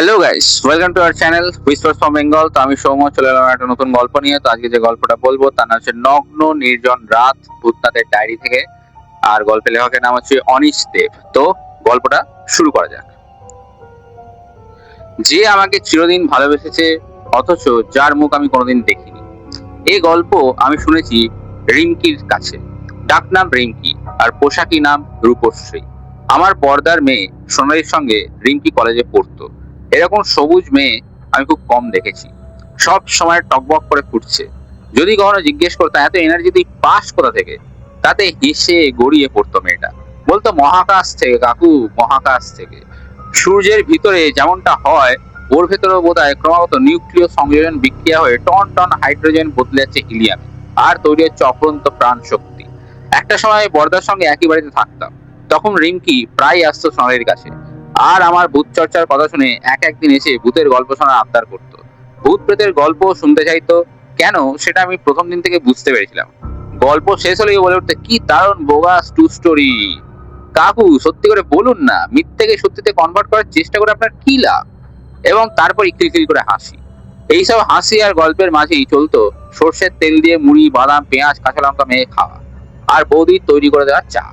Hello guys, welcome to our channel whispers from Bengal. তো আমি সৌম্য চলে এলাম একটা নতুন গল্প নিয়ে। তো আজকে যে গল্পটা বলবো তার নাম হচ্ছে নগ্ন নির্জন রাত, ভূতনাথের ডায়েরি থেকে। আর গল্পের লেখকের নাম হচ্ছে অনিশ দেব। তো গল্পটা শুরু করা যাক। যে আমাকে চিরদিন ভালোবেসেছে, অথচ যার মুখ আমি কোনোদিন দেখিনি। এই গল্প আমি শুনেছি রিঙ্কির কাছে। ডাকনাম রিঙ্কি আর পোশাকি নাম রূপশ্রী। আমার বর্দার মেয়ে সোনালির সঙ্গে রিঙ্কি কলেজে পড়তো। এরকম সবুজ মেয়ে আমি খুব কম দেখেছি। সব সময় টকবক করে ফুটছে। যদি কখনো জিজ্ঞেস করতাম এত এনার্জি তুই পাস কোথা থেকে, তাতে হেসে গড়িয়ে পড়তো মেয়েটা। বলতো মহাকাশ থেকে কাকু, মহাকাশ থেকে। সূর্যের ভিতরে যেমনটা হয় ওর ভেতরেও বোধহয় ক্রমাগত নিউক্লিয় সংযোজন বিক্রিয়া হয়ে টন টন হাইড্রোজেন বদলে যাচ্ছে হিলিয়ামে, আর তৈরি হচ্ছে অফুরন্ত প্রাণ শক্তি। একটা সময় বর্দার সঙ্গে একই বাড়িতে থাকতাম। তখন রিঙ্কি প্রায় আসতো সোনালির কাছে, আর আমার ভূত চর্চার কথা শুনে একদিন এসে ভূতের গল্প শোনার আবদার করতো। ভূত প্রেতের গল্প শুনতে চাইতো। কেন, সেটা আমি প্রথম দিন থেকে বুঝতে পেরেছিলাম। গল্প শেষ হলেই বলে উঠতে, কি দারুণ বোগাস টু স্টোরি। কাকু সত্যি করে বলুন না, মিথ্যেকে সত্যিতে কনভার্ট করার চেষ্টা করে আপনার কি লাভ? এবং তারপর খিলখিল করে হাসি। এইসব হাসি আর গল্পের মাঝেই চলতো সর্ষের তেল দিয়ে মুড়ি, বাদাম, পেঁয়াজ, কাঁচা লঙ্কা মেখে খাওয়া, আর বৌদির তৈরি করে দেওয়া চা।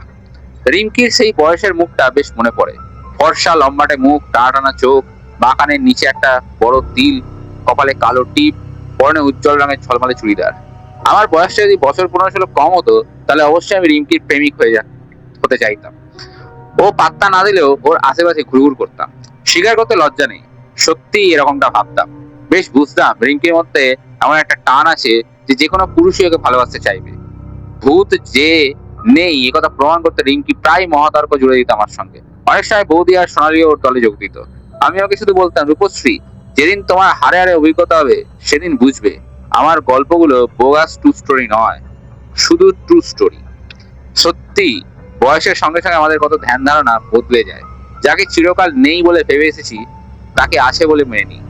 রিঙ্কির সেই বয়সের মুখটা বেশ মনে পড়ে। ফর্সা লম্বাটে মুখ, টানা চোখ, বাঁকানের নিচে একটা বড় তিল, কপালে কালো টিপ, পরনে উজ্জ্বল রঙের ঝলমলে চুড়িদার। আমার বয়সটা যদি বছর 15-16 কম হতো, তাহলে অবশ্যই আমি রিঙ্কির প্রেমিক হতে চাইতাম। ও পাত্তা না দিলেও ওর আশেপাশে ঘুরঘুর করতাম। স্বীকার করতে লজ্জা নেই, সত্যি এরকমটা ভাবতাম। বেশ বুঝতাম রিঙ্কির মধ্যে এমন একটা টান আছে যে যেকোনো পুরুষই ওকে ভালোবাসতে চাইবে। ভূত যে নেই একথা প্রমাণ করতে রিঙ্কি প্রায় মহাতর্ক জুড়ে দিত আমার সঙ্গে। অনেক সময় বৌদি আর সোনালী ওর দলে যোগ দিত। আমি ওকে শুধু বলতাম, রূপশ্রী, যেদিন তোমার হারে হারে অভিজ্ঞতা হবে সেদিন বুঝবে আমার গল্পগুলো বোগাস টু স্টোরি নয়, শুধু ট্রু স্টোরি। সত্যি বয়সের সঙ্গে সঙ্গে আমাদের কত ধ্যান ধারণা বদলে যায়। যাকে চিরকাল নেই বলে ভেবে এসেছি, তাকে আছে বলে মেনে নিই।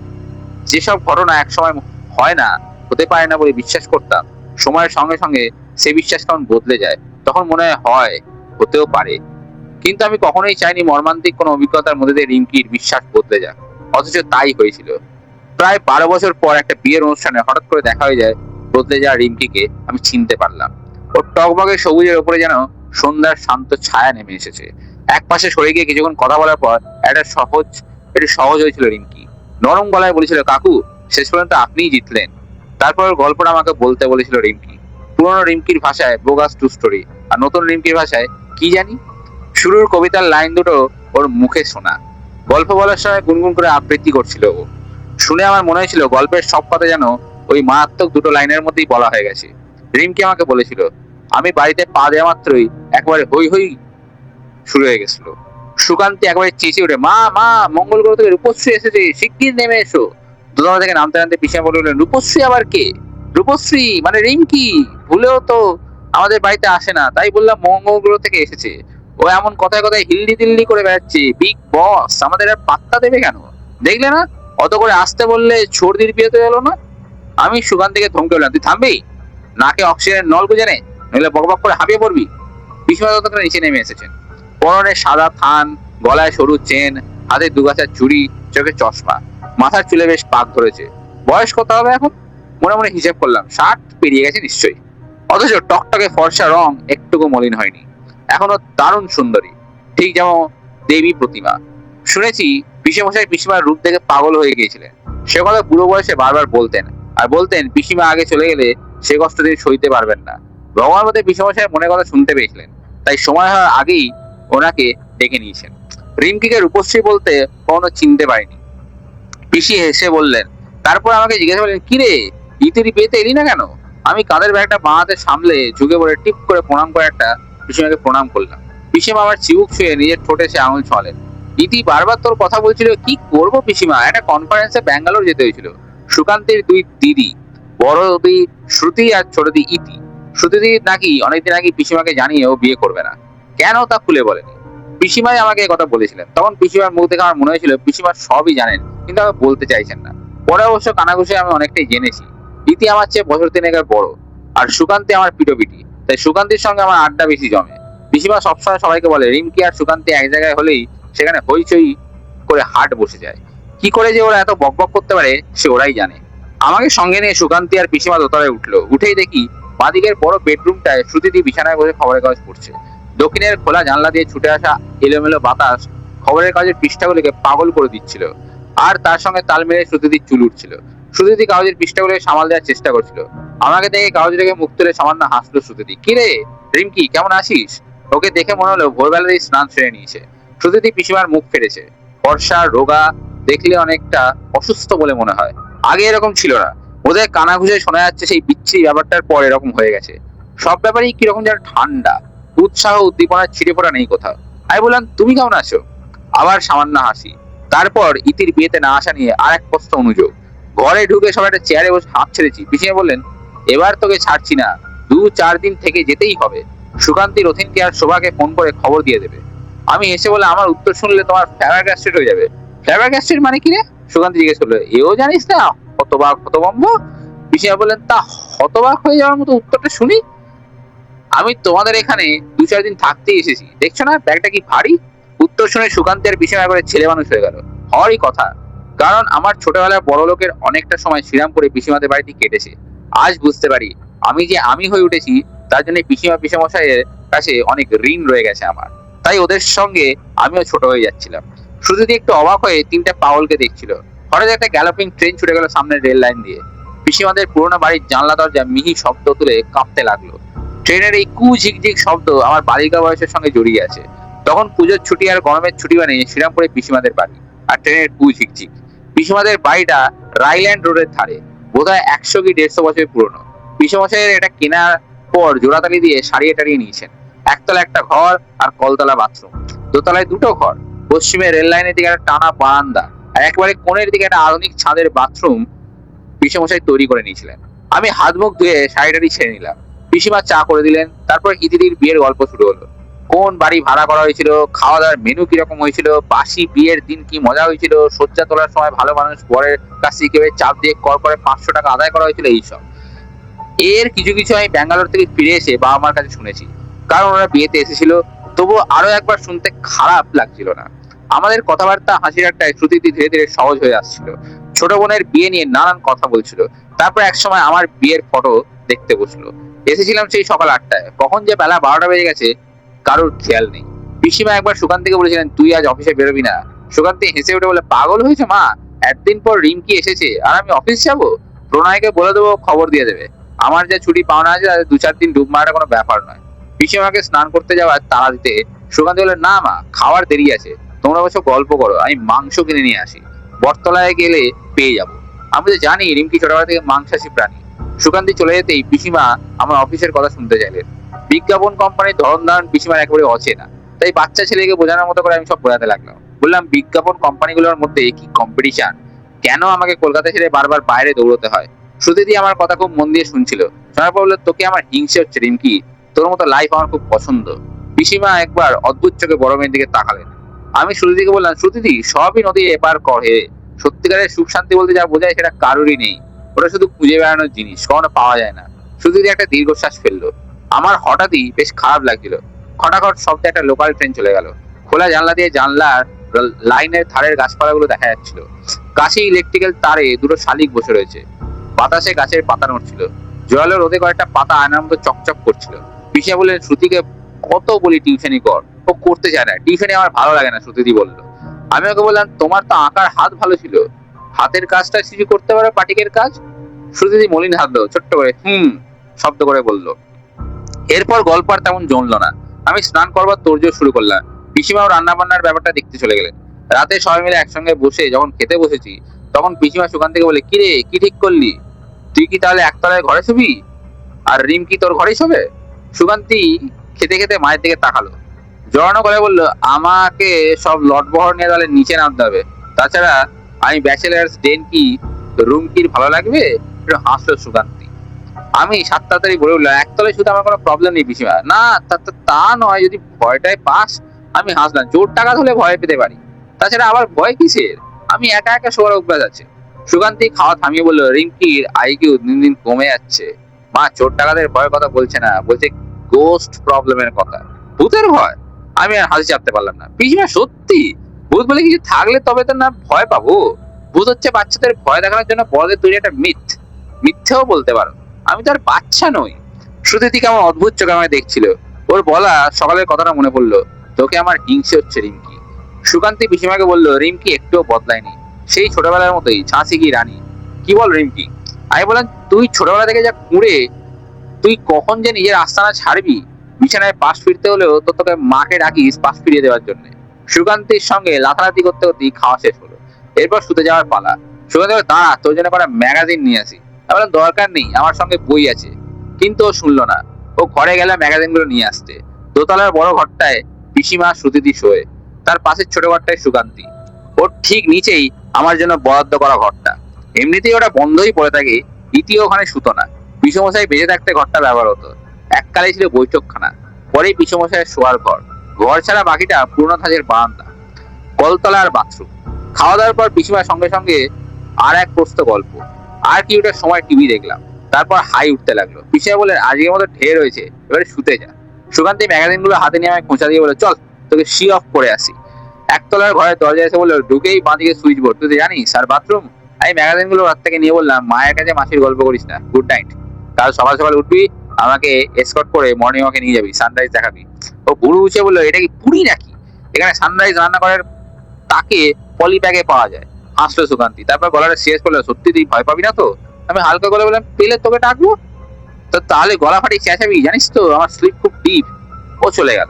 যেসব ঘটনা একসময় হয় না, হতে পারে না বলে বিশ্বাস করতাম, সময়ের সঙ্গে সঙ্গে সে বিশ্বাস কেমন বদলে যায়। তখন মনে হয় হতেও পারে। কিন্তু আমি কখনোই চাইনি মর্মান্তিক কোনো অভিজ্ঞতার মধ্যে দিয়ে রিঙ্কির বিশ্বাস বদলে যাক। অথচ তাই হয়েছিল। প্রায় 12 বছর পর একটা বিয়ের অনুষ্ঠানে হঠাৎ করে দেখা হয়ে যায় বদলে যাওয়া রিঙ্কিকে। আমি চিনতে পারলাম। ওর টকবগে সবুজের উপরে যেন সন্ধ্যার শান্ত ছায়া নেমে এসেছে। এক পাশে সরে গিয়ে কিছুক্ষণ কথা বলার পর একটু সহজ হয়েছিল রিঙ্কি। নরম গলায় বলেছিল, কাকু, শেষ পর্যন্ত আপনিই জিতলেন। তারপর গল্পটা আমাকে বলতে বলেছিল রিঙ্কি। পুরনো রিঙ্কির ভাষায় বোগাস টু স্টোরি, আর নতুন রিঙ্কির ভাষায় কি জানি। শুরুর কবিতার লাইন দুটো ওর মুখে শোনা। গল্প বলার সময় গুনগুন করে আবৃত্তি করছিল ও। শুনে আমার মনে হয়েছিল গল্পের সব কথা যেন ওই মারাত্মক দুটো লাইনের মধ্যেই বলা হয়ে গেছে। রিমকি আমাকে বলেছিল, আমি বাড়িতে পা দেওয়া মাত্রই একবারে হই হই শুরু হয়ে গেছিল। সুকান্তি একবারে চেঁচিয়ে উঠে, মা মা, মঙ্গল গ্রহ থেকে রূপশ্রী এসেছে, শিগগির নেমে এসো। দোতলা থেকে নামতে নামতে পিসা বলে উঠলেন, রূপশ্রী আবার কে? রূপশ্রী মানে রিঙ্কি। ভুলেও তো আমাদের বাড়িতে আসে না, তাই বললাম মঙ্গল গ্রহ থেকে এসেছে। ও এমন কথায় কথায় হিল্লি দিল্লি করে বেড়াচ্ছে। বিগ বস আমাদের আর পাত্তা দেবে কেন? দেখলে না, অত করে আসতে বললে সর্দির বিয়েতে এলো না। আমি সুকান্তিকে ধমকে বললাম, তুই থামবি? নাকে অক্সিজেনের নল গুঁজে নে, নইলে বকবক করে হাঁপিয়ে পড়বি। পিসিমা ততক্ষণে নিচে নেমে এসেছেন। পরনে সাদা থান, গলায় সরু চেন, হাতে দুগাছার চুড়ি, চোখে চশমা, মাথার চুলে বেশ পাক ধরেছে। বয়স কত হবে এখন? মনে মনে হিসেব করলাম, 60 পেরিয়ে গেছে নিশ্চয়ই। অথচ টকটকে ফর্সা রং একটুকু মলিন হয়নি। এখনো দারুণ সুন্দরী, ঠিক যেমন দেবী প্রতিমা। শুনেছি পিসেমশাই পিসিমার রূপ দেখে পাগল হয়ে গিয়েছিলেন। সে কথা বুড়ো বয়সে বারবার বলতেন, আর বলতেন পিসিমা আগে চলে গেলে সে কষ্ট তিনি সইতে পারবেন না। ভগবান মধ্যে পিসেমশাই মনে কথা শুনতে পেয়েছিলেন, তাই সময় হওয়ার আগেই ওনাকে ডেকে নিয়েছেন। রিমকিকে রূপশ্রী বলতে কখনো চিনতে পারিনি। পিসি হেসে বললেন, তারপর আমাকে জিজ্ঞাসা করলেন, কিরে, ইতির বিয়েতে এলি না কেন? আমি কাঁধের ব্যাগটা বাঁ হাতে সামলে ঝুঁকে পড়ে টিপ করে প্রণাম করে একটা পিসিমাকে প্রণাম করলাম। পিসিমা আমার চিবুক ছুঁয়ে নিজের ঠোঁটে সে আঙুল ছোঁয়ালেন। ইতি বারবার তোর কথা বলছিল। কি করবো পিসিমা, একটা কনফারেন্সে ব্যাঙ্গালোর যেতে হয়েছিল। সুকান্তের দুই দিদি, বড় দি শ্রুতি আর ছোট দি ইতি। শ্রুতি নাকি অনেকদিন আগে পিসিমাকে জানিয়ে ও বিয়ে করবে না। কেন তা খুলে বলেনি। পিসিমাই আমাকে কথা বলেছিলেন। তখন পিসিমার মুখ দেখে আমার মনে হয়েছিল পিসিমা সবই জানেন, কিন্তু আমাকে বলতে চাইছেন না। পরে অবশ্য কানাঘুষে আমি অনেকটাই জেনেছি। ইতি আমার চেয়ে বছর 3 বড়, আর সুকান্তি আমার পিটোপিটি, তাই সুকান্তির সঙ্গে আমার আড্ডা বেশি জমে। পিসিমা সবসময় সবাইকে বলে, রিমকি আর সুকান্তি এক জায়গায় হলেই সেখানে হইচই করে হাট বসে যায়। কি করে যে ওরা এত বকবক করতে পারে সে ওরাই জানে। আমাকে সঙ্গে নিয়ে সুকান্তি আর পিসিমা দোতলায় উঠলো। উঠেই দেখি বাদিকের বড় বেডরুমটায় শ্রুতিদি বিছানায় বসে খবরের কাগজ পড়ছে। দক্ষিণের খোলা জানলা দিয়ে ছুটে আসা এলোমেলো বাতাস খবরের কাগজের পৃষ্ঠাগুলিকে পাগল করে দিচ্ছিল, আর তার সঙ্গে তাল মেরে শ্রুতিদির চুল উঠছিল। শ্রুতিদি কাগজের পৃষ্ঠাগুলোকে সামাল দেওয়ার চেষ্টা করছিল। আমাকে দেখে কাগজ রেখে মুখ তুলে সামান্য হাসলো শ্রুতিদি। কি রে রিমকি, কেমন আছিস? ওকে দেখে মনে হলো ভোরবেলাতেই স্নান সেরে নিয়েছে। শ্রুতিদি পিসিমার মুখ ফেটেছে, ফর্সা রোগা, দেখলে অনেকটা অসুস্থ বলে মনে হয়। আগে এরকম ছিল না। ওদের কানাঘুষে শোনা যাচ্ছে সেই বিচ্ছিরি ব্যাপারটার পর এরকম হয়ে গেছে। সব ব্যাপারেই কিরকম যেন ঠান্ডা, উৎসাহ উদ্দীপনার ছিটে ফোটা নেই কোথাও। আমি বললাম, তুমি কেমন আছো? আবার সামান্য হাসি। তারপর ইতির বিয়েতে না আসা নিয়ে আর এক প্রশ্ন অনুযোগ। ঘরে ঢুকে সবাই একটা চেয়ারে বসে হাঁপ ছেড়েছি। পিছিয়ে বললেন, এবার তোকে ছাড়ছি না, 2-4 দিন থেকে যেতেই হবে। সুকান্তি রথিনকে আর শোভাকে ফোন করে খবর দিয়ে দেবে। আমি হেসে বলে, আমার উত্তর শুনলে তোমার ফ্যাবার গ্যাস্ট্রেট হয়ে যাবে। ফ্যাবার গ্যাস্ট্রেট মানে কি রে? সুকান্তি জিজ্ঞেস করলো। এও জানিস না? হতবাক হতভম্ব। পিসিমা বললেন, তা হতবাক হয়ে যাওয়ার মতো উত্তরটা শুনি। আমি তোমাদের এখানে 2-4 দিন থাকতেই এসেছি, দেখছো না ব্যাগটা কি ভারী। উত্তর শুনে সুকান্তি আর পিসিমা একবারে ছেলে মানুষ হয়ে গেল। হওয়ারই কথা, কারণ আমার ছোটবেলায় বড় লোকের অনেকটা সময় শ্রীরামপুরে পিসিমাদের বাড়িতে কেটেছে। আজ বুঝতে পারি আমি যে আমি হয়ে উঠেছি তার জন্য পিসিমা পিসেমশাইয়ের কাছে অনেক ঋণ রয়ে গেছে আমার। তাই ওদের সঙ্গে আমিও ছোট হয়ে যাচ্ছিলাম। শুধু একটু অবাক হয়ে 3টা পাগলকে দেখছিল। হঠাৎ একটা গ্যালোপিং ট্রেন ছুটে গেল সামনের রেল লাইন দিয়ে। পিসিমাদের পুরোনো বাড়ির জানলা দরজা মিহি শব্দ তুলে কাঁপতে লাগলো। ট্রেনের এই কু ঝিকঝিক শব্দ আমার বালিকা বয়সের সঙ্গে জড়িয়ে আছে। তখন পুজোর ছুটি আর গরমের ছুটি মানে শ্রীরামপুরে পিসিমাদের বাড়ি, আর ট্রেনের কু ঝিকঝিক। পিসিমাদের বাড়িটা রাইল্যান্ড রোডের ধারে, বোধহয় 100 কি 150 বছর পুরনো। পিসেমশাইয়ের এটা কেনার পর জোড়াতালি দিয়ে সারিয়ে টারিয়ে নিয়েছেন। একতলা একটা ঘর আর কলতলা বাথরুম, দোতলায় 2টো ঘর। পশ্চিমে রেল লাইনের দিকে একটা টানা বারান্দা, আর একেবারে কোণের দিকে একটা আধুনিক ছাদের বাথরুম পিসেমশাই তৈরি করে নিয়েছিলেন। আমি হাত মুখ ধুয়ে শাড়িটারি ছেড়ে নিলাম। পিসিমা চা করে দিলেন। তারপর ইতিদির বিয়ের গল্প শুরু হলো। কোন বাড়ি ভাড়া করা হয়েছিল, খাওয়া দাওয়ার মেনু কিরকম হয়েছিল, বাসি বিয়ের দিন কি মজা হয়েছিল, শয্যা তোলার সময় ভালো মানুষ বরের কাছ থেকে কিভাবে চাপ দিয়ে কর করে 500 টাকা আদায় করা হয়েছিল, এইসব। এর কিছু কিছু আমি ব্যাঙ্গালোর থেকে ফিরে এসে বাবা মার কাছে শুনেছি, কারণ ওরা বিয়েতে এসেছিল। তবু আরো একবার শুনতে খারাপ লাগছিল না। আমাদের কথাবার্তা হাসি ঠাট্টায় শ্রুতিটি ধীরে ধীরে সহজ হয়ে আসছিল। ছোট বোনের বিয়ে নিয়ে নানান কথা বলছিল। তারপর একসময় আমার বিয়ের ফটো দেখতে বসলো। এসেছিলাম সেই সকাল 8টায়, কখন যে বেলা 12টা বেজে গেছে কারোর খেয়াল নেই। পিসিমা একবার সুকান্তিকে বলেছিলেন, তুই আজ অফিসে বেরোবি না। সুকান্তি হেসে উঠে বলে, পাগল হয়েছে মা, একদিন পর রিমকি এসেছে আর আমি অফিস যাবো? প্রণয়কে বলে দেবো, খবর দিয়ে দেবে। আমার যে ছুটি পাওনা আছে তাদের 2-4 দিন ডুব মারাটা কোনো ব্যাপার নয়। পিসিমাকে স্নান করতে যাওয়ার তাড়া দিতে সুকান্তি বলে, না মা, খাওয়ার দেরি আছে, তোমরা বসে গল্প করো, আমি মাংস কিনে নিয়ে আসি, বটতলায় গেলে পেয়ে যাবো। আমি তো জানি রিমকি ছোটবেলা থেকে মাংসাশী প্রাণী। সুকান্তি চলে যেতেই পিসিমা আমার অফিসের কথা শুনতে চাইলেন। বিজ্ঞাপন কোম্পানির ধরন ধারণ পিসিমার একেবারে অচেনা, তাই বাচ্চা ছেলেকে বোঝানোর মতো করে আমি সব বোঝাতে লাগলাম। বললাম, বিজ্ঞাপন কোম্পানিগুলোর মধ্যে কি কম্পিটিশন, কেন আমাকে কলকাতা ছেড়ে বারবার বাইরে দৌড়তে হয়। শ্রুতিদি আমার কথা খুব মন দিয়ে শুনছিল। শোনার পর বললো, তোকে আমার হিংসে হচ্ছে রিমকি, তোর মতো লাইফ আমার খুব পছন্দ। পিসিমা একবার অদ্ভুত চোখে বড় মেয়ের দিকে তাকালেন। আমি শ্রুতিদিকে বললাম, শ্রুতিদি, সবই নদী এপার করে। সত্যিকারের সুখ শান্তি বলতে যা বোঝায় সেটা কারোরই নেই। ওটা শুধু খুঁজে বেড়ানোর জিনিস, কখনো পাওয়া যায় না। শ্রুতিদি একটা দীর্ঘশ্বাস ফেললো। আমার হঠাৎই বেশ খারাপ লাগছিল। খটাখট শব্দে একটা লোকাল ট্রেন চলে গেল। খোলা জানলা দিয়ে জানলার লাইনের ধারের গাছপালাগুলো দেখা যাচ্ছিল। কাছে ইলেকট্রিক্যাল তারে 2টো শালিক বসে রয়েছে। বাতাসে গাছের পাতা নড়ছিল। জোরালো রোদে কয়েকটা পাতা আয়নার মতো চকচক করছিল। পিসিয়া বললেন, শ্রুতিকে কত বলি টিউশনি কর, ও করতে চায় না। টিউশনি আমার ভালো লাগে না, শ্রুতিদি বললো। আমি ওকে বললাম, তোমার তো আঁকার হাত ভালো ছিল, হাতের কাজটা শিশু করতে পারো, পাটিকের কাজ। শ্রুতিদি মলিন হাতলো, ছোট্ট করে শব্দ করে বললো। এরপর গল্প আর তেমন জমলো না। আমি স্নান করবার তোড়জোড় শুরু করলাম। পিসিমাও রান্না বান্নার ব্যাপারটা দেখতে চলে গেলেন। রাতে সবাই মিলে একসঙ্গে বসে যখন খেতে বসেছি, তখন পিসিমা সুকান থেকে বলে, কিরে, কি ঠিক করলি? তুই কি তাহলে একতলায় ঘরে শুবি, আর রিম কি তোর ঘরেই শোবে? সুকান্তি খেতে খেতে মায়ের দিকে তাকালো, জড়ানো গলায় বললো, আমাকে সব লটবহর নিয়ে তাহলে নিচে নামতে হবে। তাছাড়া আমি ব্যাচেলার্স ডেন কি রুম কি ভালো লাগবে? একটু হাসলো সুকান্তি। আমি 7 তাড়াতাড়ি বলে উঠলাম, একতলায় শুধু আমার কোনো প্রবলেম নেই পিসিমা। না, তা নয়, যদি ভয়টাই পাস। আমি হাসলাম, জোর টাকা হলে ভয় পেতে পারি, তাছাড়া আবার ভয় কিসের, আমি একা একা শোয়ার অভ্যাস আছে। সুকান্তি খাওয়া থামিয়ে বললো, রিঙ্কির আইকিউ দিন দিন কমে যাচ্ছে। মা চোর টাকাদের ভয়ের কথা বলছে না, বলছে গোস্ট প্রবলেমের কথা, ভূতের ভয়। আমি আর হাসি চাপতে পারলাম না। পিসিমা, সত্যি ভূত বলে কিছু থাকলে তবে তো না ভয় পাবো? ভূত হচ্ছে বাচ্চাদের ভয় দেখানোর জন্য বড়দের তৈরি একটা মিথ্যেও বলতে পারো। আমি তো আর বাচ্চা নই। শ্রুতি কেমন অদ্ভুত চোখে আমায় দেখছিল। ওর বলা সকালের কথাটা মনে পড়লো। তোকে আমার হিংসে হচ্ছে রিমকি। সুকান্তি পিসিমাকে বললো, রিমকি একটুও বদলায়নি, সেই ছোটবেলার মতোই ঝাঁসি কি রানী। কি বল রিমকি? আমি বললাম, তুই ছোটবেলা থেকে যা কুঁড়ে, তুই কখন যে নিজের আস্তানা ছাড়বি? বিছানায় পাশ ফিরতে হলেও তো তোকে মাকে ডাকিস পাশ ফিরিয়ে দেওয়ার জন্য। সুকান্তির সঙ্গে লাথালাতি করতে করতেই খাওয়া শেষ হলো। এরপর শুতে যাওয়ার পালা। সুকান্তি বলল, দাঁড়া, তোর জন্য কটা ম্যাগাজিন নিয়ে আসি। আমি বললাম, দরকার নেই, আমার সঙ্গে বই আছে। কিন্তু ও শুনলো না। ও ঘরে গেলে ম্যাগাজিন গুলো নিয়ে আসতে। দোতলার বড় ঘরটায় পিসিমা শ্রুতিদি শোয়ে, তার পাশের ছোট ঘরটায় সুকান্তি। ওর ঠিক নিচেই আমার জন্য বরাদ্দ করা ঘরটা। এমনিতেই ওটা বন্ধই পড়ে থাকে, দ্বিতীয় ওখানে শুতো না। পিসমশাই বেঁচে থাকতে ঘরটা ব্যবহার হতো। এককালে ছিল বৈঠকখানা, পরেই পিসমশাইয়ের শোয়ার ঘর। ঘর ছাড়া বাকিটা পুরোনো ধাঁচের বারান্দা, কলতলা আর বাথরুম। খাওয়া দাওয়ার পর পিসিমার সঙ্গে সঙ্গে আর এক প্রস্ত গল্প। আর কি ওটার সময় টিভি দেখলাম। তারপর হাই উঠতে লাগলো। পিসিমা বললেন, আজকের মতো ঢের হয়েছে, এবারে শুতে যা। সুকান্তি ম্যাগাজিন গুলো হাতে নিয়ে আমায় খোঁচা দিয়ে বলে, চল তোকে সি অফ করে আসি। একতলার ঘরের দরজা এসে বললো, ঢুকেই বাঁদিকে সুইচ বোর্ড, তুই জানিস, আর বাথরুম। আমি ম্যাগাজিন গুলো রাত থেকে নিয়ে বললাম, মায়ের কাছে মাসির গল্প করিস না, গুড নাইট। কাল সকাল সকাল উঠবি, আমাকে এসকর্ট করে মর্নিং ওয়াকে নিয়ে যাবি, সানরাইজ দেখাবি। ও বুড়ো উঠে বললো, এটা কি পুরী নাকি? এখানে সানরাইজ রান্না করার তাকে পলি ব্যাগে পাওয়া যায়। হাসলো সুকান্তি, তারপর গলাটা শেষ করলো, সত্যি তুই ভয় পাবি না তো? আমি হালকা করে বললাম, পেলে তোকে ডাকবো। তো তাহলে গলা ফাটিয়ে চেঁচাবি, জানিস তো আমার স্লিপ খুব ডিপ। ও চলে গেল।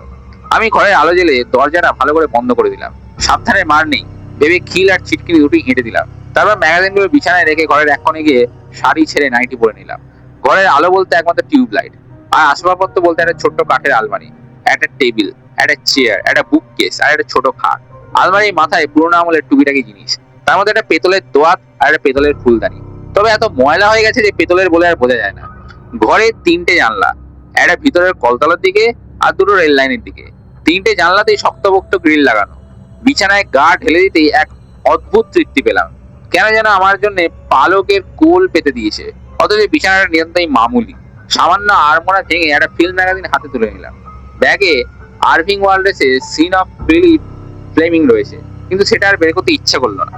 আমি ঘরের আলো জ্বেলে দরজাটা ভালো করে বন্ধ করে দিলাম। সাবধানে মার নেই ভেবে খিল আর ছিটকিনি দুটোই হেঁটে দিলাম। তারপর ম্যাগাজিন গুলো বিছানায় রেখে ঘরের এক কোণে গিয়ে শাড়ি ছেড়ে নাইটি পরে নিলাম। ঘরের আলো বলতে একমাত্র টিউব লাইট, আর আসবাবপত্র বলতে একটা ছোট্ট কাঠের আলমারি, একটা টেবিল, একটা চেয়ার, একটা বুক কেস আর একটা ছোট খাট। আলমারির মাথায় পুরোনো আমলের টুকিটাকি জিনিস, তার মধ্যে একটা পেতলের দোয়াত আর একটা পেতলের ফুলদানি। তবে এত ময়লা হয়ে গেছে যে পেতলের বলে আর বোঝা যায় না। ঘরে তিনটে জানলা, একটা ভিতরের কলতলার দিকে আর দুটো রেল লাইনের দিকে। তিনটে জানলাতেই শক্তপোক্ত গ্রিল লাগানো। বিছানায় গা ঢেলে দিতেই এক অদ্ভুত তৃপ্তি পেলাম। কেন যেন আমার জন্য পালকের কোল পেতে দিয়েছে, অথচ বিছানাটা নিয়ন্ত্রণ মামুলি। সামান্য আড়মোড়া ভেঙে একটা ফিল্ম ম্যাগাজিন হাতে তুলে নিলাম। ব্যাগে আরভিং ওয়ালডেসের সিন অফ ফিলিপ ফ্লেমিং রয়েছে, কিন্তু সেটা আর বের করতে ইচ্ছে করলো না।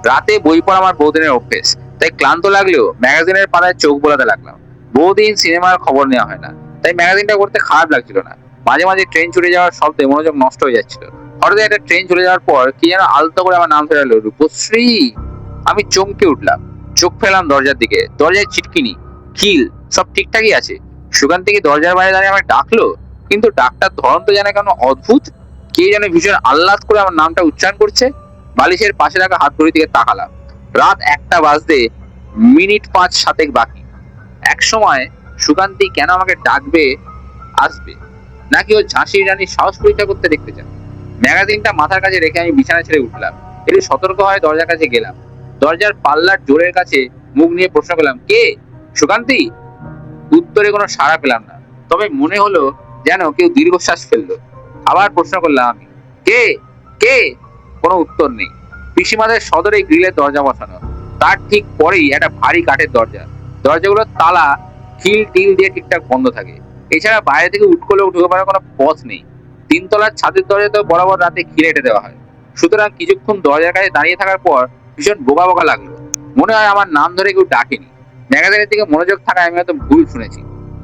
রাতে বই পড়া আমার বহুদিনের অভ্যেস, তাই ক্লান্ত লাগলেও ম্যাগাজিনের পাতায় চোখ বোলাতে লাগলাম। বহুদিন সিনেমার খবর নেওয়া হয় না, তাই ম্যাগাজিনটা করতে খারাপ লাগছিল না। মাঝে মাঝে ট্রেন ছুটে যাওয়ার শব্দে মনোযোগ নষ্ট হয়ে যাচ্ছিল। হঠাৎ একটা ট্রেন চলে যাওয়ার পর কি যেন আলতো করে আমার নাম ধরে এলো, রূপশ্রী। আমি চমকে উঠলাম, চোখ ফেলাম দরজার দিকে। দরজায় ছিটকিনি, খিল সব ঠিকঠাকই আছে। সুকান্তি দরজার বাইরে দাঁড়িয়ে আমায় ডাকলো, কিন্তু ডাকটার ধরন তো যেন কেন অদ্ভুত। কে যেন ভীষণ আহ্লাদ করে আমার নামটা উচ্চারণ করছে। বালিশের পাশে রাখা হাত ঘড়ির দিকে তাকালাম। রাত 1টা বাজতে মিনিট 5-7 বাকি। এক সময় সুকান্তি কেন আমাকে ডাকবে, আসবে, নাকি ও ঝাঁসির রানীর সাহস পরীক্ষা করতে দেখতে চান? ম্যাগাজিনটা মাথার কাছে রেখে আমি বিছানা ছেড়ে উঠলাম। একটু সতর্ক হয়ে দরজার কাছে গেলাম। দরজার পাল্লার জোরের কাছে মুখ নিয়ে প্রশ্ন করলাম, কে? সুকান্তি। উত্তরে কোনো সাড়া পেলাম না, তবে মনে হলো যেন কেউ দীর্ঘশ্বাস ফেললো। আবার প্রশ্ন করলাম আমি, কে কে? কোনো উত্তর নেই। পিসিমাদের সদরে গ্রিলের দরজা বসানো, তার ঠিক পরেই একটা ভারী কাঠের দরজা। দরজাগুলোর তালা খিল টিল দিয়ে ঠিকঠাক বন্ধ থাকে। এছাড়া বাইরে থেকে উঠ করলেও ঢুকে পড়ার কোনো পথ নেই। 3তলার ছাদের দরজা তো বরাবর রাতে খিলে এঁটে দেওয়া হয়। সুতরাং কিছুক্ষণ দরজার কাছে দাঁড়িয়ে থাকার পর ভীষণ বোকা বোকা লাগলো। মনে হয় আমার নাম ধরে কেউ ডাকেনি। ম্যাগাজিনের দিকে মনোযোগ থাকায় আমি হয়তো ভুল শুনেছি।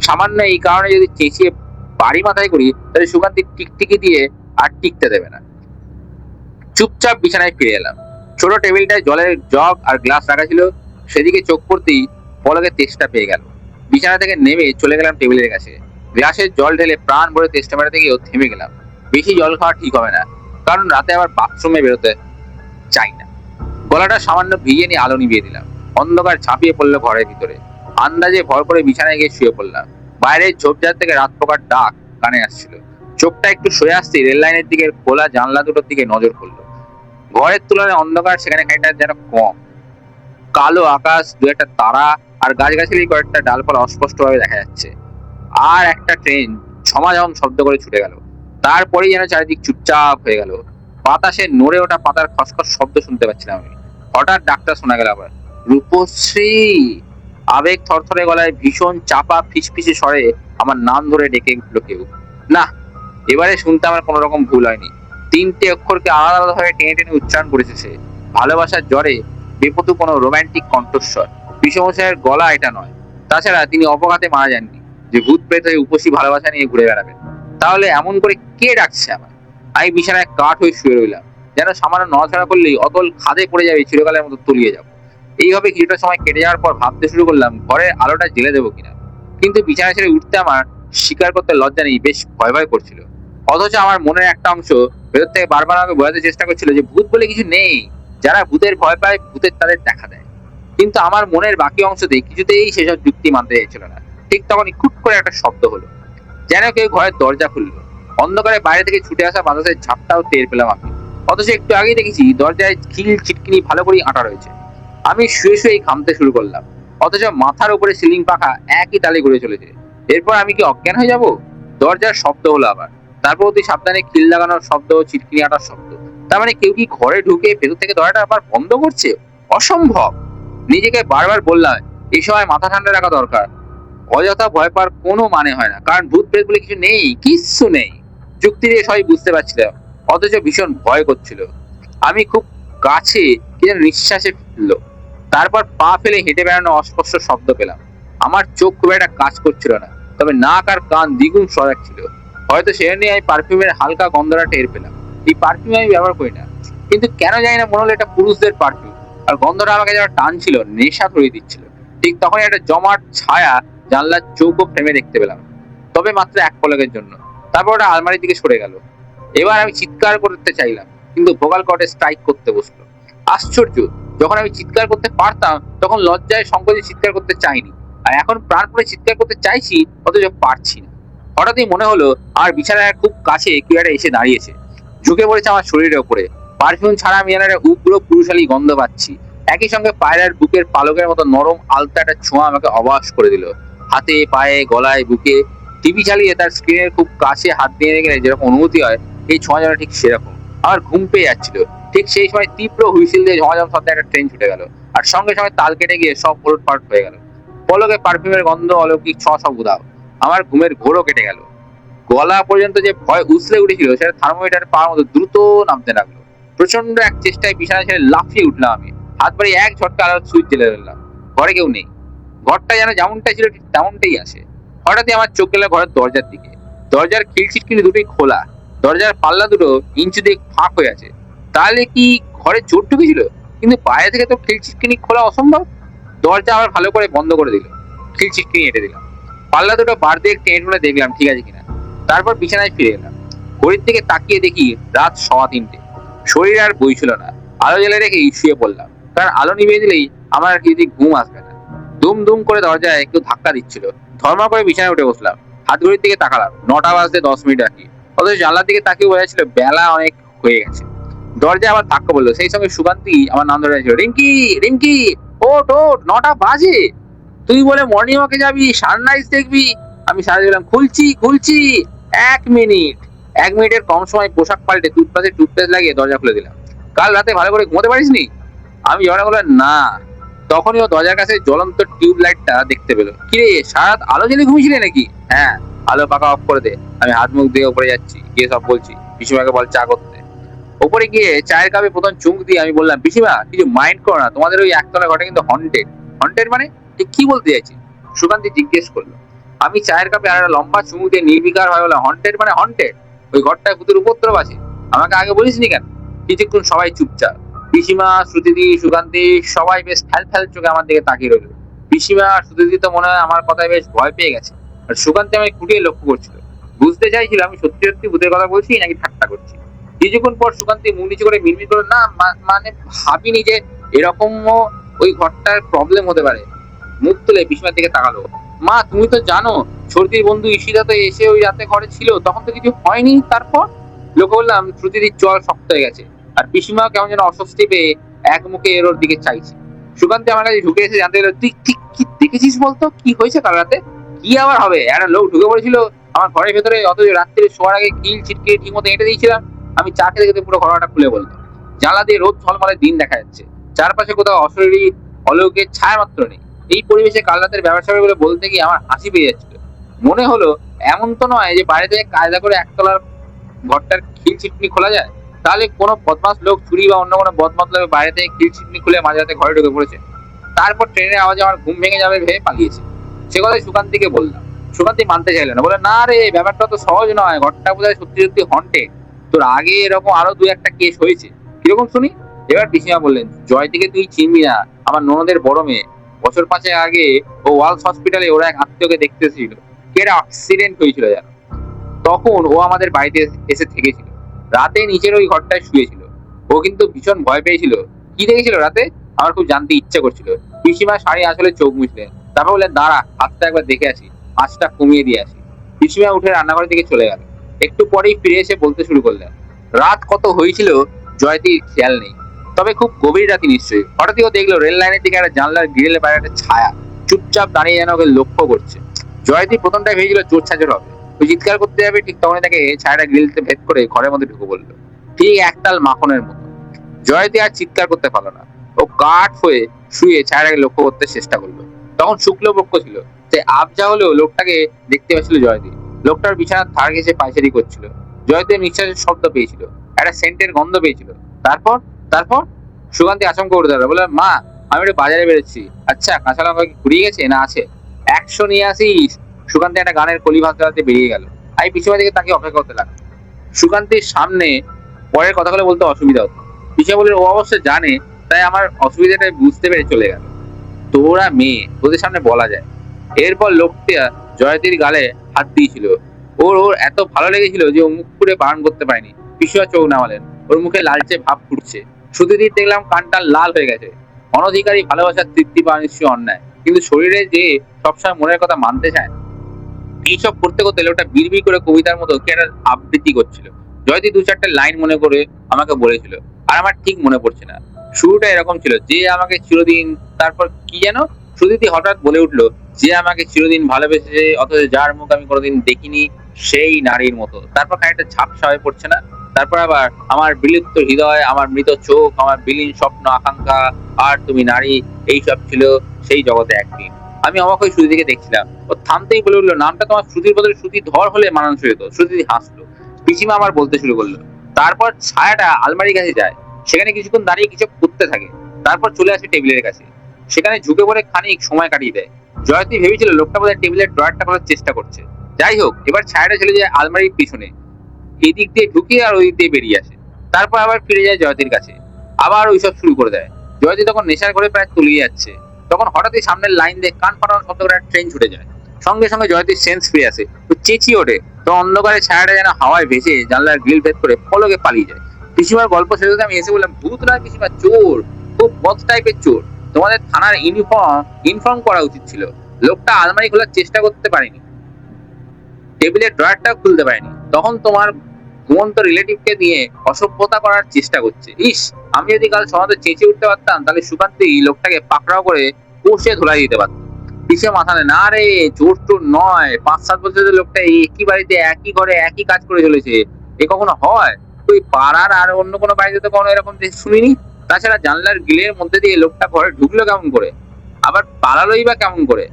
সামান্য এই কারণে যদি চেঁচিয়ে বাড়ি মাথায় করি, তাহলে সুকান্তি টিকটিকি দিয়ে আর টিকতে দেবে না। চুপচাপ বিছানায় ফিরে এলাম। ছোট টেবিলটায় জলের জগ আর গ্লাস রাখা ছিল, সেদিকে চোখ পড়তেই পলকের তেষ্টা পেয়ে গেল। বিছানা থেকে নেমে চলে গেলাম টেবিলের কাছে। গ্লাসের জল ঢেলে প্রাণ ভরে তেষ্টা মেটাতে গিয়েও থেমে গেলাম। বেশি জল খাওয়া ঠিক হবে না, কারণ রাতে আবার বাথরুমে বেরোতে চাই না। গলাটা সামান্য ভিজিয়ে নিয়ে আলো নিভিয়ে দিলাম। অন্ধকার ঝাঁপিয়ে পড়লো ঘরের ভিতরে। আন্দাজে ভর করে বিছানায় গিয়ে শুয়ে পড়লাম। বাইরের ঝোপঝাড় থেকে রাত পোকার ডাক কানে আসছিল। চোখটা একটু শুয়ে আসতেই রেল লাইনের দিকে খোলা জানলা দুটোর দিকে নজর পড়লো। ঘরের তুলনায় অন্ধকার সেখানে খানিকটা যেন কম। কালো আকাশ, দু একটা তারা আর গাছগাছালি কয়েকটা ডালপালা অস্পষ্টভাবে দেখা যাচ্ছে। আর একটা ট্রেন ঝমাঝম শব্দ করে ছুটে গেল। তারপরেই যেন চারিদিক চুপচাপ হয়ে গেল। বাতাসে নড়ে ওঠা পাতার খসখস শব্দ শুনতে পাচ্ছিলাম আমি। হঠাৎ ডাকটা শোনা গেল আবার, রূপশ্রী। আবেগ থরথরে গলায় ভীষণ চাপা ফিসফিসে স্বরে আমার নাম ধরে ডেকে উঠল কেউ। না, এবারে শুনতে আমার কোনো রকম ভুল হয়নি। 3টে অক্ষরকে আলাদা আলাদা ভাবে টেনে টেনে উচ্চারণ করেছে সে। ভালোবাসার জ্বরে বেপতু কোনো রোমান্টিক কণ্ঠস্বর। বিষমশাইয়ের গলা এটা নয়। তাছাড়া তিনি অপঘাতে মারা যাননি যে ভূত প্রেত হয়ে উপসী ভালোবাসা নিয়ে ঘুরে বেড়াবেন। তাহলে এমন করে কে ডাকছে আমায়? আমি বিছানায় কাঠ হয়ে শুয়ে রইলাম, যেন সামান্য নড়াচড়া করলেই অতল খাদে পড়ে যাবে, চিরকালের মতো তলিয়ে যাব। এইভাবে কিছুটা সময় কেটে যাওয়ার পর ভাবতে শুরু করলাম ঘরের আলোটা জ্বেলে দেবো কিনা। কিন্তু বিছানা ছেড়ে উঠতে আমার স্বীকার করতে লজ্জা নেই, বেশ ভয় ভয় করছিল। অথচ আমার মনের একটা অংশ ভেতর থেকে বারবার আমাকে বোঝাতে চেষ্টা করছিল যে ভূত বলে কিছু নেই। যারা ভূতের ভয় পায় ভূতের তাদের দেখা দেয়। কিন্তু আমার মনের বাকি অংশতে কিছুতেই সেসব যুক্তি মানতে চাইছিল না। ঠিক তখনই খুট করে একটা শব্দ হলো, যেন কেউ ঘরের দরজা খুললো। অন্ধকারে বাইরে থেকে ছুটে আসা বাতাসের ঝাপটাও টের পেলাম আমি। অথচ একটু আগেই দেখেছি দরজায় খিল চিটকিনি ভালো করেই আঁটা রয়েছে। আমি শুয়ে শুয়েই ঘামতে শুরু করলাম, অথচ মাথার উপরে সিলিং পাখা একই তালে ঘুরে চলেছে। এরপর আমি কি অজ্ঞান হয়ে যাব? দরজার শব্দ হলো আবার, তারপর অতি সাবধানে খিল লাগানোর শব্দ, চিটকিনি আটার শব্দ। তার মানে কেউ কি ঘরে ঢুকে ভেতর থেকে দরজাটা আবার বন্ধ করছে? অসম্ভব। নিজেকে বারবার বললাম এই সময় মাথা ঠান্ডা রাখা দরকার। অযথা ভয় পাওয়ার কোনো মানে হয় না, কারণ ভূত প্রেত বলে কিছু নেই, কিচ্ছু নেই। যুক্তি দিয়ে সবাই বুঝতে পারছিলাম, অথচ ভীষণ ভয় করছিল। আমি খুব কাছে কি যেন নিঃশ্বাসে ফেললো। তারপর পা ফেলে হেঁটে বেড়ানো অস্পষ্ট শব্দ পেলাম। আমার চোখ খুব একটা কাজ করছিল না, তবে নাক আর কান দ্বিগুণ সজাগ ছিল। হয়তো সেটা নিয়ে আমি পারফিউমের হালকা গন্ধটা টের পেলাম। এই পারফিউম আমি ব্যবহার করি না, কিন্তু কেন জানি না মনে হলো এটা পুরুষদের পারফিউম। আর গন্ধটা আমাকে যেন টানছিল, নেশা ধরিয়ে দিচ্ছিল। ঠিক তখনই একটা জমাট ছায়া জানলার চৌকো ফ্রেমে দেখতে পেলাম, তবে মাত্র এক পলকের জন্য। তারপর ওটা আলমারির দিকে সরে গেল। এবার আমি চিৎকার করতে চাইলাম, কিন্তু ভোকাল কর্ডে স্ট্রাইক করতে বসলো। আশ্চর্য, যখন আমি চিৎকার করতে পারতাম তখন লজ্জায় সংকোচে চিৎকার করতে চাইনি, আর এখন প্রাণপণে চিৎকার করতে চাইছি, অথচ পারছি না। হঠাৎই মনে হলো আর বিছানার খুব কাছে কেউ একটা এসে দাঁড়িয়েছে, ঝুঁকে পড়েছে আমার শরীরের উপরে। পারফিউম ছাড়া আমি যেন একটা উগ্র পুরুষালী গন্ধ পাচ্ছি। একই সঙ্গে পায়রার বুকের পালকের মতো নরম আলতা একটা ছোঁয়া আমাকে অবাস করে দিল। হাতে, পায়ে, গলায়, বুকে। টিভি চালিয়ে তার স্ক্রিনের খুব কাছে হাত দিয়ে গেলে যেরকম অনুভূতি হয়, এই ছোঁয়া যেন ঠিক সেরকম। আমার ঘুম পেয়ে যাচ্ছিল। ঠিক সেই সময় তীব্র হুইসেল দিয়ে ঝমাঝম শব্দে একটা ট্রেন ছুটে গেল, আর সঙ্গে সঙ্গে তাল কেটে গিয়ে সব ওলটপালট হয়ে গেল। পলকে পারফিউমের গন্ধ, অলৌকিক ছোঁয়া সব উধাও। আমার ঘুমের ঘোরও কেটে গেল। গলা পর্যন্ত যে ভয় উছলে উঠেছিল সেটা থার্মোমিটার পাওয়ার মতো দ্রুত নামতে লাগলো। প্রচন্ড এক চেষ্টায় বিছানা ছেড়ে লাফিয়ে উঠলাম আমি। হাত বাড়িয়ে এক ঝটকা আলোর সুইচ জ্বেলে ফেললাম। ঘরে কেউ নেই। ঘরটা যেন যেমনটাই ছিল ঠিক তেমনটাই আছে। হঠাৎই আমার চোখ গেল ঘরের দরজার দিকে। দরজার খিড়কিলি দুটোই খোলা। দরজার পাল্লা দুটো ইঞ্চি দিয়ে ফাঁক হয়ে আছে। তাহলে কি ঘরে চোর ঢুকেছিল? কিন্তু বাইরে থেকে তো খিড়কিনি খোলা অসম্ভব। দরজা আবার ভালো করে বন্ধ করে দিল। খিড়কিনি এঁটে দিলাম। পাল্লা দুটো বার দিয়ে টেনে টুনে দেখলাম ঠিক আছে কিনা। তারপর বিছানায় ফিরে এলাম। ঘড়ির দিকে তাকিয়ে দেখি রাত 3:15। শরীর আর বইছিল না। আলো জ্বেলে রেখেই শুয়ে পড়লাম, কারণ আলো নিভিয়ে দিলেই আমার আর কিছু ঘুম আসবে না। দুম দুম করে দরজায় একটু ধাক্কা দিচ্ছিল। ধর্মা করে বিছানায় উঠে বসলাম। হাত ঘড়ির দিকে তাকালাম, 9টা বাজতে 10 মিনিট বাকি। অথচ জানলার দিকে তাকিয়ে বোঝা ছিল বেলা অনেক হয়ে গেছে। দরজায় আবার ধাক্কা বললো। সেই সঙ্গে সুকান্তি আমার নাম ধরে ছিল, রিঙ্কি রিঙ্কি, ওঠ ওঠ, 9টা বাজে। তুই বলে মর্নিং ওয়াকে যাবি, সানরাইজ দেখবি। আমি সারা দিলাম খুলছি খুলছি। 1 মিনিট। 1 মিনিটের কম সময় পোশাক পাল্টে টুথপেস্ট লাগিয়ে দরজা খুলে দিলাম। কাল রাতে ভালো করে ঘুমোতে পারিসনি? আমি জড়া বললাম না। তখনই ও দরজার কাছে জ্বলন্ত টিউব লাইটটা দেখতে পেলো। কিরে, সারা রাত আলো জ্বেলে ঘুমিয়েছিলে নাকি? হ্যাঁ। আলো পাকা অফ করে দে। আমি হাত মুখ দিয়ে উপরে যাচ্ছি, গিয়ে সব বলছি। পিসিমাকে বল চা করতে। ওপরে গিয়ে চায়ের কাপে প্রথম চুমুক দিয়ে আমি বললাম, পিসিমা কিছু মাইন্ড করো না, তোমাদের ওই একতলা ঘরটা কিন্তু হন্টেড। হন্টেড মানে ঠিক কি বলতে চাইছি? সুকান্তি জিজ্ঞেস করলো। আমি চায়ের কাপে আর একটা লম্বা চুমুক দিয়ে নির্বিকার হয়ে বললাম, হন্টেড মানে হন্টেড। ওই ঘরটায় ভূতের উপদ্রব আছে। আমাকে আগে বলিসনি কেন? কিছুক্ষণ সবাই চুপচাপ। পিসিমা, শ্রুতিদি, সুকান্তি সবাই বেশ ফ্যাল ফ্যাল চোখে আমার দিকে তাকিয়ে রইল। পিসিমা আর শ্রুতিদি তো মনে হয় আমার কথায় বেশ ভয় পেয়ে গেছে, আর সুকান্তি আমায় খুঁটিয়ে লক্ষ্য করছিল। বুঝতে চাইছিল আমি সত্যি সত্যি ভূতের কথা বলছি নাকি ঠাট্টা করছি। কিছুক্ষণ পর সুকান্তি মুখ নিচু করে মিনমিন করলো, না মানে ভাবিনি যে এরকমও ওই ঘরটার প্রবলেম হতে পারে। মুখ তুলে পিসিমার দিকে তাকালো। মা, তুমি তো জানো সর্দির বন্ধু ঈশিতা তো এসে ওই রাতে ঘরে ছিল, তখন তো কিছু হয়নি। তারপর লোকে বললাম শ্রুতিদির জ্বর শক্ত হয়ে গেছে, আর পিসিমা কেমন যেন অস্বস্তি পেয়ে এক মুখে এর ওর দিকে চাইছে। সুকান্তি আমার কাছে ঢুকে এসে জানতে গেল, তুই ঠিক কি দেখেছিস বলতো? কি হয়েছে কাল রাতে? কি আবার হবে, একটা লোক ঢুকে পড়েছিল আমার ঘরের ভেতরে, অথচ রাত্রে শোয়ার আগে কিল ছিটকে ঠিক মতো এঁটে দিয়েছিলাম। আমি চা খেতে খেতে পুরো ঘটনাটা খুলে বললাম। জানলা দিয়ে রোদ ঝলমলে দিন দেখা যাচ্ছে। চারপাশে কোথাও অশরীরী অলৌকিক ছায়া মাত্র নেই। এই পরিবেশে কাল রাতের ব্যবসা বলে বলতে গিয়ে আমার হাসি পেয়ে যাচ্ছিল। মনে হলো এমন তো নয় যে বাইরে থেকে কায়দা করে একতলার ঘরটার খিল ছিটনি খোলা যায়। তাহলে কোনো বদমাস লোক চুরি বা অন্য কোনো বদমতলবে বাইরে থেকে খিড়কিনি খুলে মাঝরাতে ঘরে ঢুকে পড়েছে। তারপর ট্রেনের আওয়াজে আমার ঘুম ভেঙে যাবে ভেবে পালিয়েছে। সে কথাই সুকান্তিকে বললাম। সুকান্তি মানতে চাইল না, বলে না রে, ব্যাপারটা তো সহজ নয়, ঘরটা বোধহয় সত্যি সত্যি হন্টেড। তোর আগে এরকম আরো দু একটা কেস হয়েছে। কিরকম শুনি? এবার পিসিমা বললেন, জয়তিকে তুই চিনবি না, আমার ননদের বড় মেয়ে। বছর 5 আগে ও ওয়ালস হসপিটালে ওরা এক আত্মীয়কে দেখতে ছিল। কি একটা অ্যাক্সিডেন্ট হয়েছিল যেন। তখন ও আমাদের বাড়িতে এসে থেকেছিল। রাতে নিচের ওই ঘরটায় শুয়েছিল। ও কিন্তু ভীষণ ভয় পেয়েছিল। কি দেখেছিল রাতে আমার খুব জানতে ইচ্ছে করছিল। পিসিমা শাড়ি আসলে চোখ মুছলেন, তারপর বললেন, দাঁড়া, হাতটা একবার দেখে আসি, আঁচটা কমিয়ে দিয়ে আসি। পিসিমা উঠে রান্নাঘরের দিকে চলে গেল। একটু পরেই ফিরে এসে বলতে শুরু করলেন, রাত কত হয়েছিল জয়তির খেয়াল নেই, তবে খুব গভীর রাতে নিশ্চয়ই। হঠাৎই ও দেখলো রেল লাইনের দিকে একটা জানলার গ্রিলের বাইরে একটা ছায়া চুপচাপ দাঁড়িয়ে যেন ওকে লক্ষ্য করছে। জয়তি প্রথমটাই ভেবেছিল চোর ছাচর হবে। ওই চিৎকার করতে যাবে, ঠিক তখনই তাকে ছায়াটা গ্রিলতে ভেদ করে ঘরের মধ্যে ঢুকে পড়লো, ঠিক একতাল মাখনের মতো। জয়তি আর চিৎকার করতে পারলো না। ও কাঠ হয়ে শুয়ে ছায়াটাকে লক্ষ্য করতে চেষ্টা করলো। তখন শুক্লপক্ষ ছিল, সে আবজা হলেও লোকটাকে দেখতে পাচ্ছিল জয়তি। লোকটার বিছানার ধার ঘেঁষে পায়চারি করছিল। জয়তি নিঃশ্বাসের শব্দ পেয়েছিল, একটা সেন্টের গন্ধ পেয়েছিল। তারপর তারপর সুকান্তি আচমকা উঠে দাঁড়ালো, বলে, মা, আমি একটু বাজারে বেরোচ্ছি। আচ্ছা, কাঁচা লঙ্কা কি ফুরিয়ে গেছে না আছে? 100 নিয়ে আসিস। সুকান্তি একটা গানের কলি ভাবতে বেরিয়ে গেল। আমি পিছনে দিকে তাকে অপেক্ষা করতে লাগলো। সুকান্তির সামনে পরের কথাগুলো বলতে অসুবিধা হতো। পিছিয়ে বলে, ও অবশ্য জানে, তাই আমার অসুবিধাটা বুঝতে পেরে চলে গেল। তোরা মেয়ে, তোদের সামনে বলা যায়। এরপর লোকটা জয়তির গালে হাত দিয়েছিল। ওর ওর এত ভালো লেগেছিল যে ও মুখ পুড়ে বারণ করতে পারেনি। পিছুয়া চোখ নামালেন, ওর মুখে লালচে ভাব ফুটছে। সুতিদির দেখলাম কানটা লাল হয়ে গেছে। অনধিকারী ভালোবাসার তৃপ্তি পাওয়া নিশ্চয়ই অন্যায়, কিন্তু শরীরে যে সবসময় মনের কথা মানতে চায় না। এইসব করতে করতে লোকটা বিড়বিড় করে কবিতার মতো কি একটা আবৃত্তি করছিল। জয়তি 2-4টে লাইন মনে করে আমাকে বলেছিল, আর আমার ঠিক মনে পড়ছে না। শুরুটা এরকম ছিল, যে আমাকে চিরদিন, তারপর কি যেন। সুদিতি হঠাৎ বলে উঠলো, যে আমাকে চিরদিন ভালোবেসেছে অথচ যার মুখ আমি কোনোদিন দেখিনি, সেই নারীর মতো। তারপর খানিকটা ঝাপসা হয়ে পড়ছে না। তারপর আবার, আমার বিলুপ্ত হৃদয়, আমার মৃত চোখ, আমার বিলীন স্বপ্ন আকাঙ্ক্ষা, আর তুমি নারী, এইসব ছিল সেই জগতে একদিন। আমি অবাক হয়ে সুদিদিকে দেখছিলাম। ও থামতেই বলে উঠলো, নামটা তোমার শ্রুতির বদলে শ্রুতিধর হলে মানানসই হতো। শ্রুতি হাসলো। পিসিমা আমার বলতে শুরু করলো, তারপর ছায়াটা আলমারির কাছে যায়, সেখানে কিছুক্ষণ দাঁড়িয়ে কিছু করতে থাকে। তারপর চলে আসে টেবিলের কাছে, সেখানে ঝুঁকে পড়ে খানিক সময় কাটিয়ে দেয়। জয়তী ভেবেছিল লোকটা বোধহয় টেবিলের ড্রয়ারটা খোলার চেষ্টা করছে। যাই হোক, এবার ছায়াটা চলে যায় আলমারির পিছনে, এদিক দিয়ে ঢুকে আর ওই দিক দিয়ে বেরিয়ে আসে। তারপর আবার ফিরে যায় জয়তীর কাছে, আবার ওইসব শুরু করে দেয়। জয়তী তখন নেশার ঘরে প্রায় তলিয়ে যাচ্ছে। তখন হঠাৎই সামনের লাইন দিয়ে কান ফাটানো শব্দ করে ট্রেন ছুটে যায়। সঙ্গে সঙ্গে জয়তীর সেন্স ফিরে আসে, তো চেঁচিয়ে ওঠে। তো অন্ধকারে ছায়াটা যেন হাওয়ায় ভেসে জানলার গ্রিল ভেদ করে পলকে পালিয়ে যায়। পিসিমার গল্প শেষ হতে আমি এসে বললাম, ভূত নয় পিসিমা, চোর, খুব বদ টাইপের চোর। তোমাদের থানার ইনফর্ম করা উচিত ছিল। লোকটা আলমারি খোলার চেষ্টা করতে পারেনি, টেবিলের ড্রয়ারটাও খুলতে পারেনি, তখন তোমার ঘুমন্ত রিলেটিভকে নিয়ে অসভ্যতা করার চেষ্টা করছে। ইস, আমি যদি কাল সমাজে চেঁচিয়ে উঠতে পারতাম, তাহলে সুকান্তি লোকটাকে পাকড়াও করে কষে ধুলাই দিতে পারতাম। পিছিয়ে মাথা নেই, না রে, চোর টোর নয়, 5-7 বছরের লোকটা একই বাড়িতে একই ঘরে একই কাজ করে চলেছে। এ কখনো হয়? তুই পাড়ার আর অন্য কোনো বাড়িতে তো কখনো এরকম শুনিনি। তাছাড়া জানলার গ্রিলের মধ্যে দিয়ে লোকটা ঘরে ঢুকলো কেমন করে, আবার পালালোই বা কেমন করে?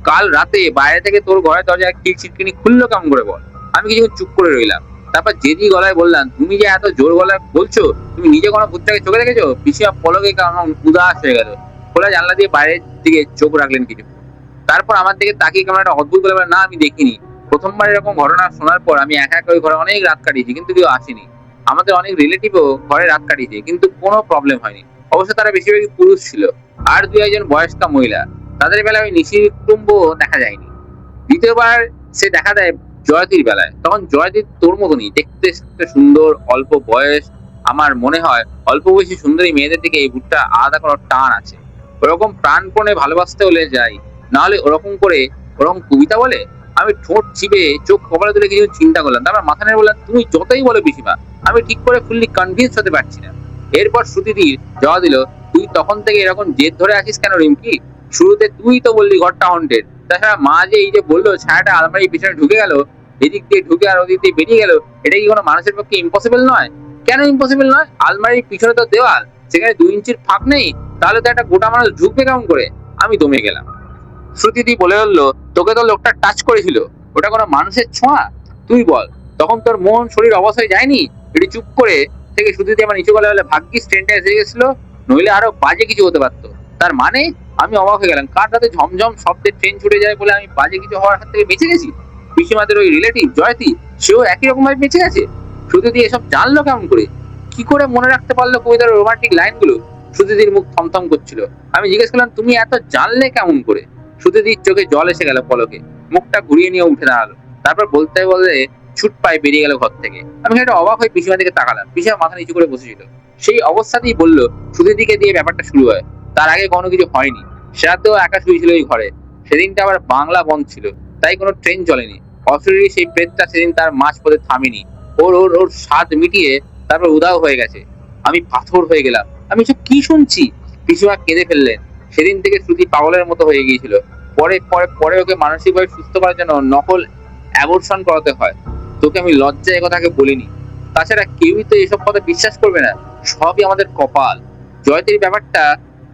কাল রাতে বাইরে থেকে তোর ঘরের দরজায় ছিটকিনি খুললো কেমন করে বল? আমি কিছুক্ষণ চুপ করে রইলাম। তারপর জেদি গলায় বললাম, তুমি যে এত জোর গলায় বলছো, তুমি নিজে কোনো ভূতটাকে চোখে দেখেছো? পিছিয়ে পলকে কেমন উদাস হয়ে গেল। খোলা জানলা দিয়ে বাইরের দিকে চোখ রাখলেন কিছু। তারপর আমার দিকে তাকিয়ে কেমন একটা অদ্ভুত বলে, না, আমি দেখিনি। প্রথমবার এরকম ঘটনা শোনার পর আমি একা একা ওই ঘরে অনেক রাত কাটিয়েছি, কিন্তু কেউ আসেনি। আমাদের অনেক রিলেটিভও ঘরে রাত কাটিয়েছে, কিন্তু কোনো প্রবলেম হয়নি। অবশ্য তারা বেশিরভাগই পুরুষ ছিল, আর 2-1 বয়স্কা মহিলা। তাদের বেলায় ওই নিশির কুটুম্ব দেখা যায়নি। দ্বিতীয়বার সে দেখা দেয় জয়তীর বেলায়। তখন জয়তী তোর মতনই দেখতে, সুন্দর, অল্প বয়স। আমার মনে হয় অল্প বয়সী সুন্দরী মেয়েদের দিকে এই ভূতটা আলাদা কোনো টান আছে। ওরকম প্রাণপণে ভালোবাসতে হলে যাই, না হলে ওরকম কবিতা বলে। আমি ঠোঁট চিপে চোখ কপালে তুলে কিছু চিন্তা করলাম, তারপর মাথা নেড়ে বললাম, তুমি যতই বলো পিসিমা, আমি ঠিক করে ফুললি কনভিন্স হতে পারছি না। এরপর শ্রুতিদির জবাব দিল, তুই তখন থেকে এরকম জেদ ধরে আছিস কেন রিমকি? শুরুতে তুই তো বললি ঘরটা হন্টেড। তাছাড়া মা যে এই যে বললো ছায়াটা আলমারির পিছনে ঢুকে গেল, এদিক দিয়ে ঢুকে আর ওদিক দিয়ে বেরিয়ে গেল, এটা কি কোনো মানুষের পক্ষে ইম্পসিবল নয়? কেন ইম্পসিবল নয়? আলমারির পিছনে তো দেওয়াল, সেখানে 2 ইঞ্চির ফাঁক নেই, তাহলে তো একটা গোটা মানুষ ঢুকবে কেমন করে? আমি দমে গেলাম। শ্রুতিদি বলে বললো, তোকে তো লোকটা টাচ করেছিল, ওটা কোনো মানুষের ছোঁয়া? তুই বল, তখন তোর মন শরীর অবশ্যই যায়নি? এটি চুপ করে থেকে সুদিতি আমার নিচু গলায় বলে, ভাগ্যিস ট্রেনটা এসে গেছিল, নইলে আরো বাজে কিছু হতে পারতো। তার মানে? আমি অবাক হয়ে গেলাম। কার রাতে ঝমঝম শব্দে ট্রেন ছুটে যায় বলে আমি বাজে কিছু হওয়ার হাত থেকে বেঁচে গেছি? পিসিমাদের ওই রিলেটিভ জয়তী, সেও একই রকম ভাবে বেঁচে গেছে? সুদিতি এসব জানলো কেমন করে? কি করে মনে রাখতে পারলো কবিতার রোমান্টিক লাইনগুলো? সুদিতির মুখ থমথম করছিল। আমি জিজ্ঞেস করলাম, তুমি এত জানলে কেমন করে? সুদিতির চোখে জল এসে গেল পলকে, মুখটা ঘুরিয়ে নিয়ে উঠে দাঁড়ালো। তারপর বলতে বলতে ছুট পায়ে বেরিয়ে গেল ঘর থেকে। আমি সেটা অবাক হয়ে পিসিমার দিকে তাকালাম। পিসিমা মাথা নিচু করে বসেছিল। সেই অবস্থাতেই বললো, সুদিতিকে দিয়ে ব্যাপারটা শুরু হয়। তার আগে কোনো কিছু হয়নি। সেরাতেও একা শুয়েছিল ওই ঘরে। সেদিনটা আবার বাংলা বন্ধ ছিল, তাই কোনো ট্রেন চলেনি। অশরীরী সেই প্রেতটা সেদিন তার মাঝ পথে থামেনি। ওর ওর ওর স্বাদ মিটিয়ে তারপর উধাও হয়ে গেছে। আমি পাথর হয়ে গেলাম। আমি সব কি শুনছি? পিসিমা কেঁদে ফেললেন। সেদিন থেকে শ্রুতি পাগলের মতো হয়ে গিয়েছিল। পরে পরে পরে ওকে মানসিকভাবে সুস্থ করার জন্য নকল অ্যাবর্শন করাতে হয়। তোকে আমি লজ্জায় এ কথাকে বলিনি। তাছাড়া কেউই তো এসব কথা বিশ্বাস করবে না। সবই আমাদের কপাল। জয়তীর ব্যাপারটা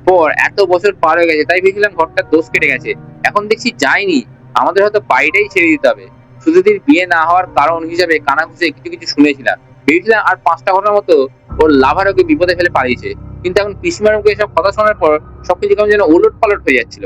পর এত বছর পার হয়ে গেছে, তাই ভেবেছিলাম ঘরটার দোষ কেটে গেছে। এখন দেখছি যায়নি। আমাদের হয়তো বাড়িটাই ছেড়ে দিতে হবে। সুদিতির বিয়ে না হওয়ার কারণ হিসেবে কানাঘুষে কিছু কিছু শুনেছিলাম। ভেবেছিলাম আর 5টা ঘটনার মতো ওর লাভার ওকে বিপদে ফেলে পালিয়েছে। কিন্তু এখন পিসিমার মুখে এসব কথা শোনার পর সবকিছু কেমন যেন ওলট পালট হয়ে যাচ্ছিল।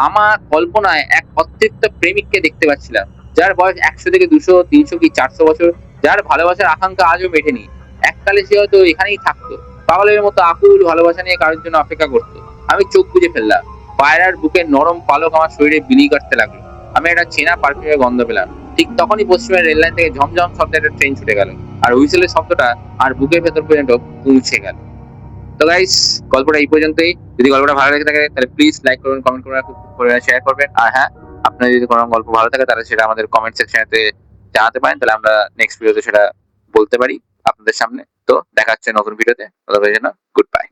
আমার কল্পনায় এক অতৃপ্ত প্রেমিককে দেখতে পাচ্ছিলাম, যার বয়স 100 থেকে 200, 300 কি 400 বছর, যার ভালোবাসার আকাঙ্ক্ষা আজও মেটেনি। এককালে সে হয়তো এখানেই থাকতো, পাগলের মতো আকুল ভালোবাসা নিয়ে কারোর জন্য অপেক্ষা করতো। আমি চোখ বুজে ফেললাম। পায়রার বুকের নরম পালক আমার শরীরে বিলি কাটতে লাগলো। আমি একটা চেনা পারফিউমের গন্ধ পেলাম। ঠিক তখনই পশ্চিমের রেল লাইন থেকে ঝমঝম শব্দে একটা ট্রেন ছুটে গেল, আর হুইসেলের শব্দটা আর বুকের ভেতর পর্যন্ত পৌঁছে গেল। তো গাইস, গল্পটা এই পর্যন্তই। যদি গল্পটা ভালো লেগে থাকে তাহলে প্লিজ লাইক করবেন, কমেন্ট করবেন, শেয়ার করবেন। আর হ্যাঁ, আপনার যদি কোনো গল্প ভালো থাকে তাহলে সেটা আমাদের কমেন্ট সেকশনেতে জানাতে পারেন, তাহলে আমরা নেক্সট ভিডিওতে সেটা বলতে পারি আপনাদের সামনে। তো দেখা হচ্ছে নতুন ভিডিওতে। ততক্ষণের জন্য গুড বাই।